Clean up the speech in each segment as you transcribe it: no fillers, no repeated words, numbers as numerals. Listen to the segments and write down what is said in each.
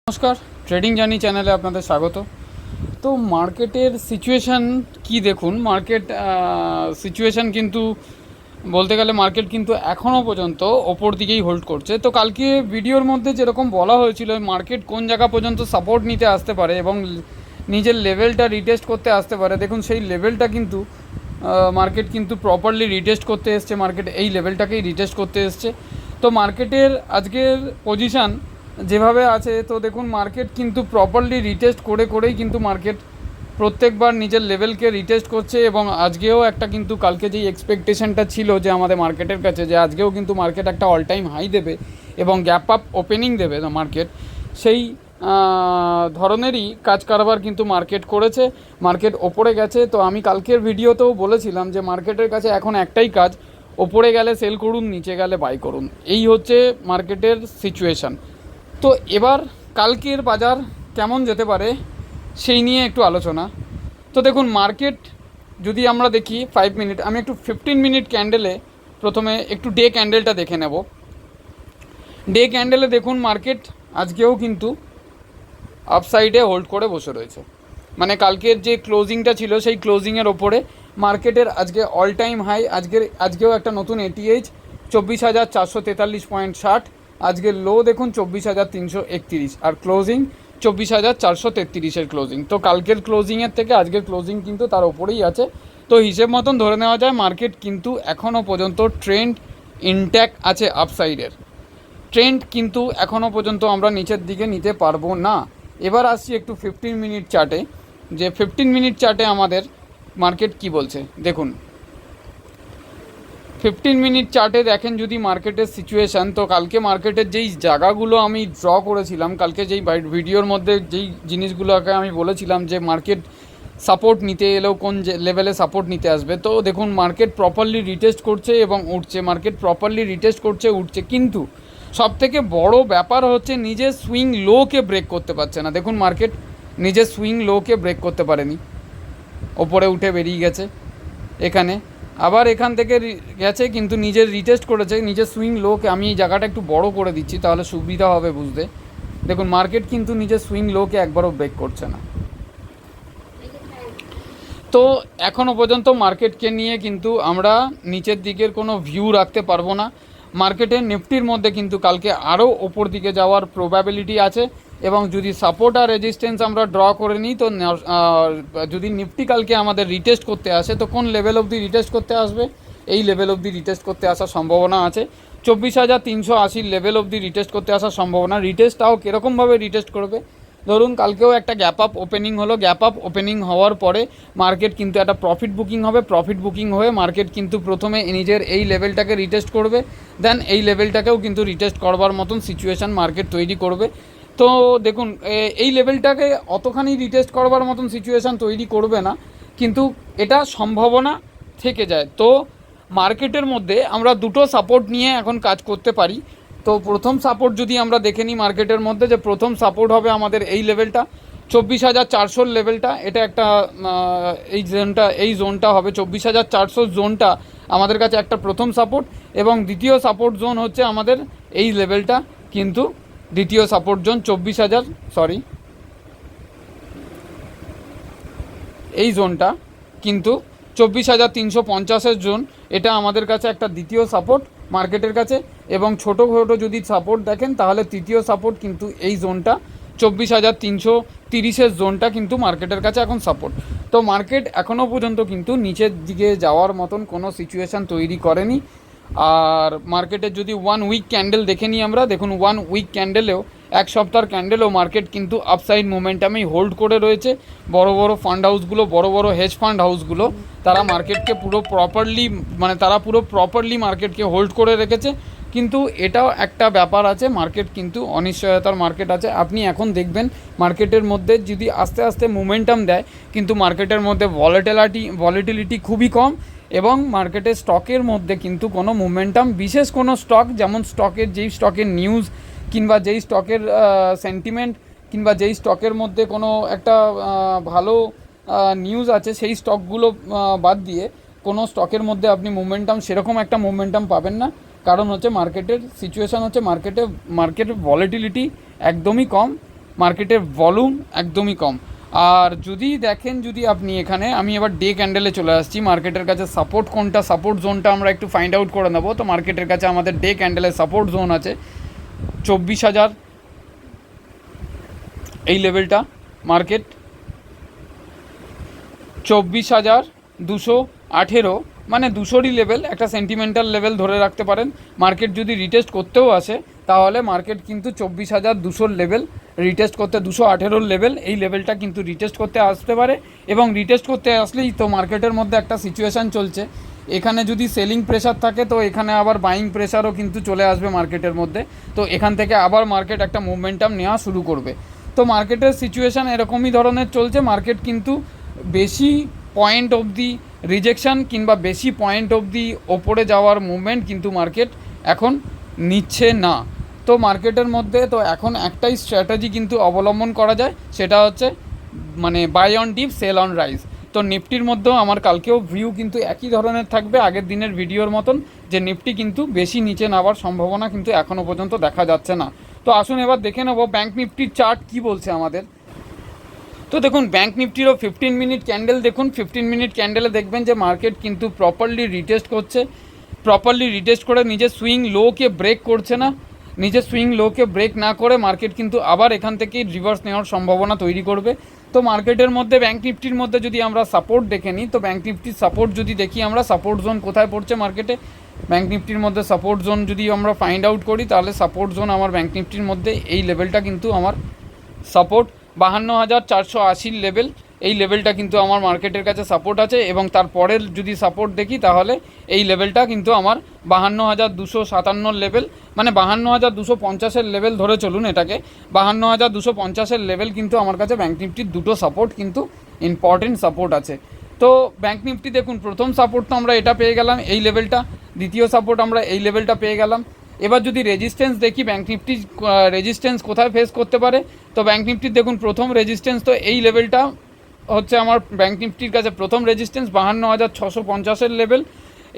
নমস্কার, trading journey চ্যানেলে আপনাদের স্বাগত। তো মার্কেটের সিচুয়েশান কি দেখুন, মার্কেট সিচুয়েশান কিন্তু বলতে গেলে মার্কেট কিন্তু এখনও পর্যন্ত ওপর দিকেই হোল্ড করছে। তো কালকে ভিডিওর মধ্যে যেরকম বলা হয়েছিল মার্কেট কোন জায়গা পর্যন্ত সাপোর্ট নিতে আসতে পারে এবং নিজের লেভেলটা রিটেস্ট করতে আসতে পারে, দেখুন সেই লেভেলটা কিন্তু মার্কেট কিন্তু প্রপারলি রিটেস্ট করতে এসছে। মার্কেট এই লেভেলটাকেই রিটেস্ট করতে এসছে। তো মার্কেটের আজকের পজিশান যেভাবে আছে, তো দেখুন মার্কেট কিন্তু প্রপারলি রিটেস্ট করেই কিন্তু মার্কেট প্রত্যেকবার নিজের লেভেলকে রিটেস্ট করছে। এবং আজকেও একটা কিন্তু কালকে যেই এক্সপেকটেশনটা ছিল যে আমাদের মার্কেটের কাছে যে আজকেও কিন্তু মার্কেট একটা অল টাইম হাই দেবে এবং গ্যাপ আপ ওপেনিং দেবে না মার্কেট, সেই ধরনেরই কাজ কারবার কিন্তু মার্কেট করেছে। মার্কেট ওপরে গেছে। তো আমি কালকের ভিডিওতেও বলেছিলাম যে মার্কেটের কাছে এখন একটাই কাজ, ওপরে গেলে সেল করুন, নিচে গেলে বাই করুন। এই হচ্ছে মার্কেটের সিচুয়েশান। তো এবার কালকের বাজার কেমন যেতে পারে সেই নিয়ে একটু আলোচনা। তো দেখুন মার্কেট যদি আমরা দেখি 5 মিনিট, আমি একটু 15 মিনিট ক্যান্ডেলে প্রথমে একটু ডে ক্যান্ডেলটা দেখে নেব। ডে ক্যান্ডেলে দেখুন মার্কেট আজকেও কিন্তু আপসাইডে হোল্ড করে বসে রয়েছে। মানে কালকের যে ক্লোজিংটা ছিল সেই ক্লোজিংয়ের ওপরে মার্কেটের আজকে অল টাইম হাই, আজকেও একটা নতুন এটিএইচ 24,443.60। আজকের লো দেখুন 24,331 আর ক্লোজিং 24,433 ক্লোজিং। তো কালকের ক্লোজিংয়ের থেকে আজকের ক্লোজিং কিন্তু তার ওপরেই আছে। তো হিসেব মতন ধরে নেওয়া যায় মার্কেট কিন্তু এখনও পর্যন্ত ট্রেন্ড ইনট্যাক্ট আছে আপসাইডের। ট্রেন্ড কিন্তু এখনও পর্যন্ত আমরা নিচের দিকে নিতে পারবো না। এবার আসছি একটু 15 মিনিট চার্টে, যে 15 মিনিট চার্টে আমাদের মার্কেট কি বলছে দেখুন। 15 মিনিট চার্টে দেখেন যদি মার্কেটের সিচুয়েশান, তো কালকে মার্কেটের যেই জায়গাগুলো আমি ড্র করেছিলাম, কালকে যেই ভিডিওর মধ্যে যেই জিনিসগুলোকে আমি বলেছিলাম যে মার্কেট সাপোর্ট নিতে এলেও কোন লেভেলে সাপোর্ট নিতে আসবে, তো দেখুন মার্কেট প্রপারলি রিটেস্ট করছে এবং উঠছে। মার্কেট প্রপারলি রিটেস্ট করছে, উঠছে, কিন্তু সবথেকে বড় ব্যাপার হচ্ছে নিজের সুইং লোকে ব্রেক করতে পারছে না। দেখুন মার্কেট নিজের সুইং লোকে ব্রেক করতে পারেনি, ওপরে উঠে বেরিয়ে গেছে এখানে, আবার এখান থেকে গেছে কিন্তু নিজের রিটেস্ট করেছে নিজের সুইং লোকে। আমি এই জায়গাটা একটু বড় করে দিচ্ছি তাহলে সুবিধা হবে বুঝতে। দেখুন মার্কেট কিন্তু নিজের সুইং লোকে একবারও ব্রেক করছে না। তো এখনও পর্যন্ত মার্কেটকে নিয়ে কিন্তু আমরা নিচের দিকের কোনো ভিউ রাখতে পারবো না। মার্কেটের নিফটির মধ্যে কিন্তু কালকে আরও ওপর দিকে যাওয়ার প্রবাবিলিটি আছে। এবং যদি সাপোর্ট আর রেজিস্ট্যান্স আমরা ড্র করে নিই, তো যদি নিফটি কালকে আমাদের রিটেস্ট করতে আসে, তো কোন লেভেল অবধি রিটেস্ট করতে আসবে, এই লেভেল অবধি রিটেস্ট করতে আসার সম্ভাবনা আছে। 24,380 লেভেল অবধি রিটেস্ট করতে আসার সম্ভাবনা। রিটেস্টটাও কীরকমভাবে রিটেস্ট করবে, ধরুন কালকেও একটা গ্যাপ আপ ওপেনিং হলো, গ্যাপ আপ ওপেনিং হওয়ার পরে মার্কেট কিন্তু একটা প্রফিট বুকিং হবে। প্রফিট বুকিং হয়ে মার্কেট কিন্তু প্রথমে নিজের এই লেভেলটাকে রিটেস্ট করবে, দেন এই লেভেলটাকেও কিন্তু রিটেস্ট করবার মতন সিচুয়েশান মার্কেট তৈরি করবে। তো দেখুন এই লেভেলটাকে অতখানি রিটেস্ট করবার মতন সিচুয়েশান তৈরি করবে না, কিন্তু এটা সম্ভাবনা থেকে যায়। তো মার্কেটের মধ্যে আমরা দুটো সাপোর্ট নিয়ে এখন কাজ করতে পারি। তো প্রথম সাপোর্ট যদি আমরা দেখে নিই মার্কেটের মধ্যে, যে প্রথম সাপোর্ট হবে আমাদের এই লেভেলটা 24,400 লেভেলটা। এটা একটা এই জোনটা হবে 24,400 জোনটা আমাদের কাছে একটা প্রথম সাপোর্ট। এবং দ্বিতীয় সাপোর্ট জোন হচ্ছে আমাদের এই লেভেলটা, কিন্তু দ্বিতীয় সাপোর্ট জোন 24,000 এই জোনটা কিন্তু 24,350 জোন, এটা আমাদের কাছে একটা দ্বিতীয় সাপোর্ট মার্কেটের কাছে। এবং ছোটো যদি সাপোর্ট দেখেন তাহলে তৃতীয় সাপোর্ট কিন্তু এই জোনটা 24,330 জোনটা কিন্তু মার্কেটের কাছে এখন সাপোর্ট। তো মার্কেট এখনও পর্যন্ত কিন্তু নিচের দিকে যাওয়ার মতন কোনো সিচুয়েশান তৈরি করেনি। আর মার্কেটের যদি 1 উইক ক্যান্ডেল দেখে নিই আমরা, দেখুন 1 উইক ক্যান্ডেলেও, এক সপ্তাহের ক্যান্ডেলেও মার্কেট কিন্তু আপসাইড মোমেন্টামেই হোল্ড করে রয়েছে। বড় বড় ফান্ড হাউসগুলো, বড় বড় হেজ ফান্ড হাউসগুলো, তারা মার্কেটকে পুরো প্রপারলি মার্কেটকে হোল্ড করে রেখেছে। কিন্তু এটাও একটা ব্যাপার আছে, মার্কেট কিন্তু অনিশ্চয়তার মার্কেট আছে। আপনি এখন দেখবেন মার্কেটের মধ্যে যদি আস্তে আস্তে মোমেন্টাম দেয়, কিন্তু মার্কেটের মধ্যে ভলিটিলিটি খুবই কম। এবং মার্কেটের স্টকের মধ্যে কিন্তু কোনো মোমেন্টাম, বিশেষ কোনো স্টক, যেমন যেই স্টকের নিউজ কিংবা যেই স্টকের সেন্টিমেন্ট কিংবা যেই স্টকের মধ্যে কোনো একটা ভালো নিউজ আছে, সেই স্টকগুলো বাদ দিয়ে কোনো স্টকের মধ্যে আপনি মোমেন্টাম, সেরকম একটা মোমেন্টাম পাবেন না। কারণ হচ্ছে মার্কেটের সিচুয়েশান হচ্ছে মার্কেটের ভলিটিলিটি একদমই কম। মার্কেটের ভলিউম একদমই কম। আর যদি দেখেন, যদি আপনি এখানে, আমি এবার ডে ক্যান্ডেলে চলে আসছি, মার্কেটের কাছে সাপোর্ট কোনটা, সাপোর্ট জোনটা আমরা একটু ফাইন্ড আউট করে নেবো। তো মার্কেটের কাছে আমাদের ডে ক্যান্ডেলের সাপোর্ট জোন আছে 24,000, এই লেভেলটা মার্কেট 24,218, মানে 200রই লেভেল, একটা সেন্টিমেন্টাল লেভেল ধরে রাখতে পারেন। মার্কেট যদি রিটেস্ট করতেও আসে তাহলে মার্কেট কিন্তু 24,200 লেভেল রিটেস্ট করতে, 218 লেভেল, এই লেভেলটা কিন্তু রিটেস্ট করতে আসতে পারে। এবং রিটেস্ট করতে আসলেই তো মার্কেটের মধ্যে একটা সিচুয়েশান চলছে, এখানে যদি সেলিং প্রেশার থাকে তো এখানে আবার বাইং প্রেশারও কিন্তু চলে আসবে মার্কেটের মধ্যে। তো এখান থেকে আবার মার্কেট একটা মুভমেন্টাম নেওয়া শুরু করবে। তো মার্কেটের সিচুয়েশান এরকমই ধরনের চলছে। মার্কেট কিন্তু বেশি পয়েন্ট অবধি রিজেকশান কিংবা বেশি পয়েন্ট অবধি ওপরে যাওয়ার মুভমেন্ট কিন্তু মার্কেট এখন নিচ্ছে না। তো মার্কেটের মধ্যে তো এখন একটাই স্ট্র্যাটেজি কিন্তু অবলম্বন করা যায়, সেটা হচ্ছে মানে buy on dip sell on rise. তো নিফটির মধ্যেও আমার কালকেও ভিউ কিন্তু একই ধরনের থাকবে আগের দিনের ভিডিওর মতন, যে নিফটি কিন্তু বেশি নিচে নামার সম্ভাবনা কিন্তু এখনও পর্যন্ত দেখা যাচ্ছে না। তো আসুন এবার দেখে নেব ব্যাঙ্ক নিফটির চার্ট কি বলছে আমাদের। তো দেখুন ব্যাঙ্ক নিফটিরও 15 মিনিট ক্যান্ডেল দেখুন। 15 মিনিট ক্যান্ডেলে দেখবেন যে মার্কেট কিন্তু প্রপারলি রিটেস্ট করছে, প্রপারলি রিটেস্ট করে নিজের সুইং লোকে ব্রেক করছে না। নিজের সুইং লোকে ব্রেক না করে মার্কেট কিন্তু আবার এখান থেকে রিভার্স নেওয়ার সম্ভাবনা তৈরি করবে। তো মার্কেটের মধ্যে ব্যাঙ্ক নিফটির মধ্যে যদি আমরা সাপোর্ট দেখে নিই, তো ব্যাঙ্ক নিফটির সাপোর্ট যদি দেখি আমরা, সাপোর্ট জোন কোথায় পড়ছে মার্কেটে, ব্যাঙ্ক নিফটির মধ্যে সাপোর্ট জোন যদি আমরা ফাইন্ড আউট করি তাহলে সাপোর্ট জোন আমার ব্যাঙ্ক নিফটির মধ্যে এই লেভেলটা কিন্তু আমার সাপোর্ট 52,480 লেভেল, এই লেভেলটা কিন্তু আমার মার্কেটের কাছে সাপোর্ট আছে। এবং তারপরের যদি সাপোর্ট দেখি তাহলে এই লেভেলটা কিন্তু আমার 52,257 লেভেল, মানে 52,250-এর লেভেল ধরে চলুন এটাকে, 52,250-এর লেভেল কিন্তু আমার কাছে ব্যাঙ্ক নিফটির দুটো সাপোর্ট কিন্তু ইম্পর্টেন্ট সাপোর্ট আছে। তো ব্যাঙ্ক নিফটি দেখুন প্রথম সাপোর্ট তো আমরা এটা পেয়ে গেলাম, এই লেভেলটা, দ্বিতীয় সাপোর্ট আমরা এই লেভেলটা পেয়ে গেলাম। এবার যদি রেজিস্ট্যান্স দেখি ব্যাঙ্ক নিফটি রেজিস্ট্যান্স কোথায় ফেস করতে পারে, তো ব্যাঙ্ক নিফটির দেখুন প্রথম রেজিস্ট্যান্স তো এই লেভেলটা হচ্ছে আমার ব্যাঙ্ক নিফটির কাছে প্রথম রেজিস্ট্যান্স 52,650-এর লেভেল,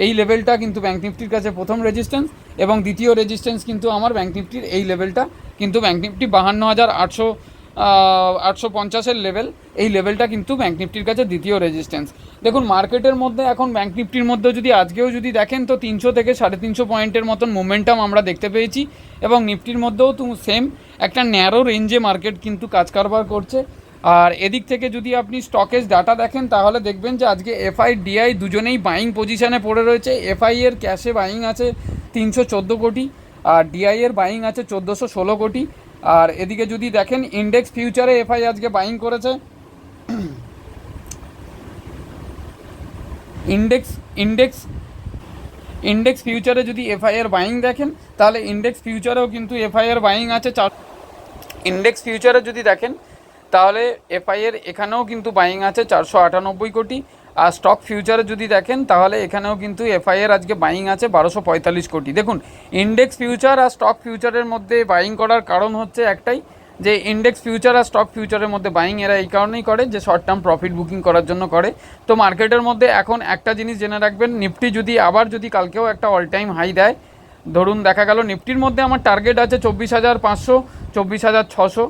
এই লেভেলটা কিন্তু ব্যাঙ্ক নিফটির কাছে প্রথম রেজিস্ট্যান্স। এবং দ্বিতীয় রেজিস্ট্যান্স কিন্তু আমার ব্যাঙ্ক নিফটির এই লেভেলটা কিন্তু ব্যাঙ্ক নিফটি 52,850-এর লেভেল, এই লেভেলটা কিন্তু ব্যাঙ্ক নিফটির কাছে দ্বিতীয় রেজিস্ট্যান্স। দেখুন মার্কেটের মধ্যে এখন ব্যাঙ্ক নিফটির মধ্যে যদি আজকেও যদি দেখেন তো 300 থেকে 350 পয়েন্টের মতন মোমেন্টাম আমরা দেখতে পেয়েছি। এবং নিফটির মধ্যেও তো সেম একটা ন্যারো রেঞ্জে মার্কেট কিন্তু কাজ কারবার করছে। আর এদিক থেকে যদি আপনি স্টকেজ ডাটা দেখেন তাহলে দেখবেন যে আজকে এফআই ডিআই দুজনেই বাইং পজিশানে পড়ে রয়েছে। এফআই এর ক্যাশে বাইং আছে 314 কোটি, আর ডিআই এর বাইং আছে 1416 কোটি। আর এদিকে যদি দেখেন ইন্ডেক্স ফিউচারে এফআই আজকে বাইং করেছে, ইন্ডেক্স ফিউচারে যদি এফআই এর বাইং দেখেন তাহলে ইন্ডেক্স ফিউচারেও কিন্তু এফআই এর বাইং আছে ইন্ডেক্স ফিউচারে যদি দেখেন তাহলে এফআই এর এখানেও কিন্তু বাইং আছে 498 কোটি। আর স্টক ফিউচারে যদি দেখেন তাহলে এখানেও কিন্তু এফআই এর আজকে বাইং আছে 1245 কোটি। দেখুন ইন্ডেক্স ফিউচার আর স্টক ফিউচারের মধ্যে বাইং করার কারণ হচ্ছে একটাই, যে ইন্ডেক্স ফিউচার আর স্টক ফিউচারের মধ্যে বাইং এরা এই কারণেই করে যে শর্ট টার্ম প্রফিট বুকিং করার জন্য করে। তো মার্কেটের মধ্যে এখন একটা জিনিস জেনে রাখবেন, নিফটি যদি আবার যদি কালকেও একটা অল টাইম হাই দেয়, ধরুন দেখা গেল নিফটির মধ্যে আমার টার্গেট আছে 24,500, 24,600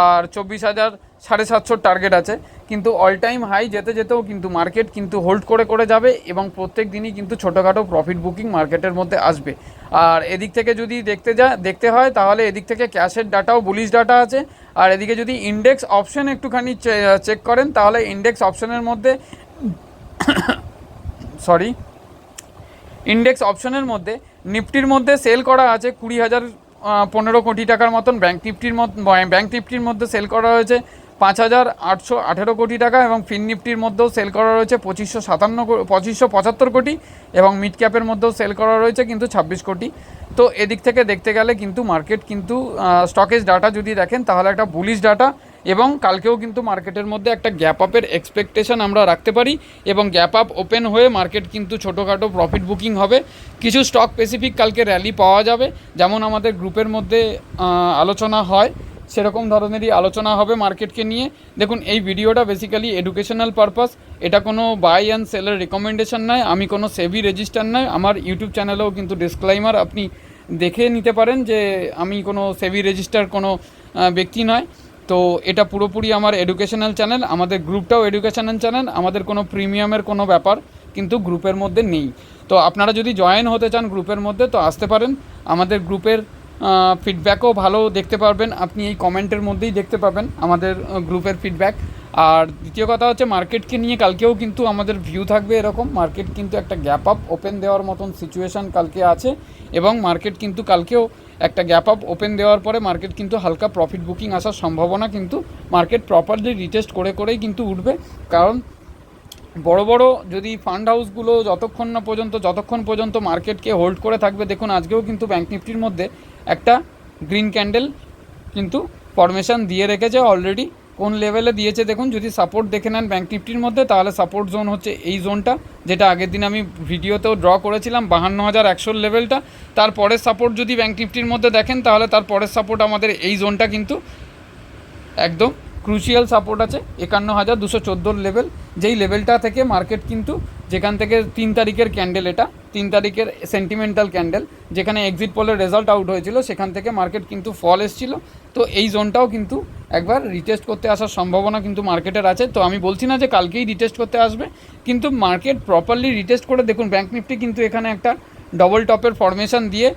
আর 24,750 টার্গেট আছে। কিন্তু অল টাইম হাই যেতে যেতেও কিন্তু মার্কেট কিন্তু হোল্ড করে যাবে এবং প্রত্যেক দিনই কিন্তু ছোটোখাটো প্রফিট বুকিং মার্কেটের মধ্যে আসবে। আর এদিক থেকে যদি দেখতে হয় তাহলে এদিক থেকে ক্যাশের ডাটাও বুলিশ ডাটা আছে। আর এদিকে যদি ইন্ডেক্স অপশন একটুখানি চেক করেন তাহলে ইন্ডেক্স অপশনের মধ্যে ইন্ডেক্স অপশনের মধ্যে নিফটির মধ্যে সেল করা আছে 20,015 কোটি টাকার মতন, ব্যাঙ্ক নিফটির মধ্যে সেল করা হয়েছে 5,818 কোটি টাকা, এবং ফিন নিফটির মধ্যেও সেল করা রয়েছে 2575 কোটি, এবং মিড ক্যাপের মধ্যেও সেল করা রয়েছে কিন্তু 26 কোটি। তো এদিক থেকে দেখতে গেলে কিন্তু মার্কেট কিন্তু স্টকেজ ডাটা যদি দেখেন তাহলে একটা বুলিশ ডাটা, এবং কালকেও কিন্তু মার্কেটের মধ্যে একটা গ্যাপ আপের এক্সপেকটেশন আমরা রাখতে পারি, এবং গ্যাপ আপ ওপেন হয়ে মার্কেট কিন্তু ছোটোখাটো প্রফিট বুকিং হবে। কিছু স্টক স্পেসিফিক কালকে র্যালি পাওয়া যাবে, যেমন আমাদের গ্রুপের মধ্যে আলোচনা হয় সেরকম ধরনেরই আলোচনা হবে মার্কেটকে নিয়ে। দেখুন এই ভিডিওটা বেসিক্যালি এডুকেশনাল পারপাস, এটা কোনো বাই অ্যান্ড সেলের রেকমেন্ডেশন নয়, আমি কোনো সেবি রেজিস্টার নয়। আমার ইউটিউব চ্যানেলেও কিন্তু ডিসক্লাইমার আপনি দেখে নিতে পারেন যে আমি কোনো সেবি রেজিস্টার কোনো ব্যক্তি নয়। তো এটা পুরোপুরি আমার এডুকেশনাল চ্যানেল, আমাদের গ্রুপটাও এডুকেশনাল চ্যানেল, আমাদের কোনো প্রিমিয়ামের কোনো ব্যাপার কিন্তু গ্রুপের মধ্যে নেই। তো আপনারা যদি জয়েন হতে চান গ্রুপের মধ্যে তো আসতে পারেন। আমাদের গ্রুপের ফিডব্যাকও ভালো দেখতে পারবেন, আপনি এই কমেন্টের মধ্যেই দেখতে পাবেন আমাদের গ্রুপের ফিডব্যাক। আর দ্বিতীয় কথা হচ্ছে মার্কেটকে নিয়ে কালকেও কিন্তু আমাদের ভিউ থাকবে এরকম, মার্কেট কিন্তু একটা গ্যাপ আপ ওপেন দেওয়ার মতন সিচুয়েশান কালকে আছে, এবং মার্কেট কিন্তু কালকেও একটা গ্যাপ আপ ওপেন দেওয়ার পরে মার্কেট কিন্তু হালকা প্রফিট বুকিং আসার সম্ভাবনা, কিন্তু মার্কেট প্রপারলি রিটেস্ট করে করেই কিন্তু উঠবে। কারণ বড় বড় যদি ফান্ড হাউসগুলো যতক্ষণ পর্যন্ত মার্কেটকে হোল্ড করে থাকবে, দেখুন আজকেও কিন্তু ব্যাঙ্ক নিফটির মধ্যে একটা গ্রিন ক্যান্ডেল কিন্তু ফরমেশন দিয়ে রেখেছে অলরেডি। কোন লেভেলে দিয়েছে দেখুন, যদি সাপোর্ট দেখে নেন ব্যাঙ্ক নিফটির মধ্যে, তাহলে সাপোর্ট জোন হচ্ছে এই জোনটা, যেটা আগের দিন আমি ভিডিওতেও ড্র করেছিলাম 52,100 লেভেলটা। তারপরের সাপোর্ট যদি ব্যাঙ্ক নিফটির মধ্যে দেখেন, তাহলে তারপরের সাপোর্ট আমাদের এই জোনটা কিন্তু একদম ক্রুশিয়াল সাপোর্ট আছে 51,214 লেভেল, যেই লেভেলটা থেকে মার্কেট কিন্তু, যেখান থেকে 3 তারিখের ক্যান্ডেল, এটা 3 তারিখের সেন্টিমেন্টাল ক্যান্ডেল, যেখানে এক্সিট পোলের রেজাল্ট আউট হয়েছিল, সেখান থেকে মার্কেট কিন্তু ফল এসেছিল। তো এই জোনটাও কিন্তু একবার রিটেস্ট করতে আসার সম্ভাবনা কিন্তু মার্কেটের আছে। তো আমি বলছি না যে কালকেই রিটেস্ট করতে আসবে, কিন্তু মার্কেট প্রপারলি রিটেস্ট করে দেখুন। ব্যাঙ্ক নিফটি কিন্তু এখানে একটা ডবল টপের ফরমেশন দিয়ে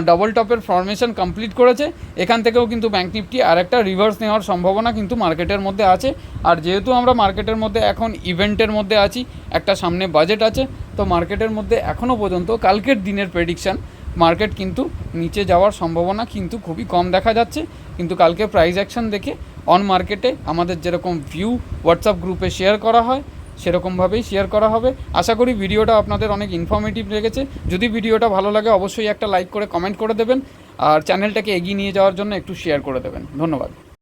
ডবল টপের ফরমেশন কমপ্লিট করেছে। এখান থেকেও কিন্তু ব্যাঙ্ক নিফটি আর একটা রিভার্স নেওয়ার সম্ভাবনা কিন্তু মার্কেটের মধ্যে আছে। আর যেহেতু আমরা মার্কেটের মধ্যে এখন ইভেন্টের মধ্যে আছি, একটা সামনে বাজেট আছে, তো মার্কেটের মধ্যে এখনও পর্যন্ত কালকের দিনের প্রেডিকশান মার্কেট কিন্তু নিচে যাওয়ার সম্ভাবনা কিন্তু খুবই কম দেখা যাচ্ছে। কিন্তু কালকে প্রাইস অ্যাকশন দেখে অন মার্কেটে আমাদের যেরকম ভিউ হোয়াটসঅ্যাপ গ্রুপে শেয়ার করা হয় সেরকমভাবেই শেয়ার করা হবে। আশা করি ভিডিওটা আপনাদের অনেক ইনফরমেটিভ লেগেছে। যদি ভিডিওটা ভালো লাগে অবশ্যই একটা লাইক করে কমেন্ট করে দেবেন, আর চ্যানেলটাকে এগিয়ে নিয়ে যাওয়ার জন্য একটু শেয়ার করে দেবেন। ধন্যবাদ।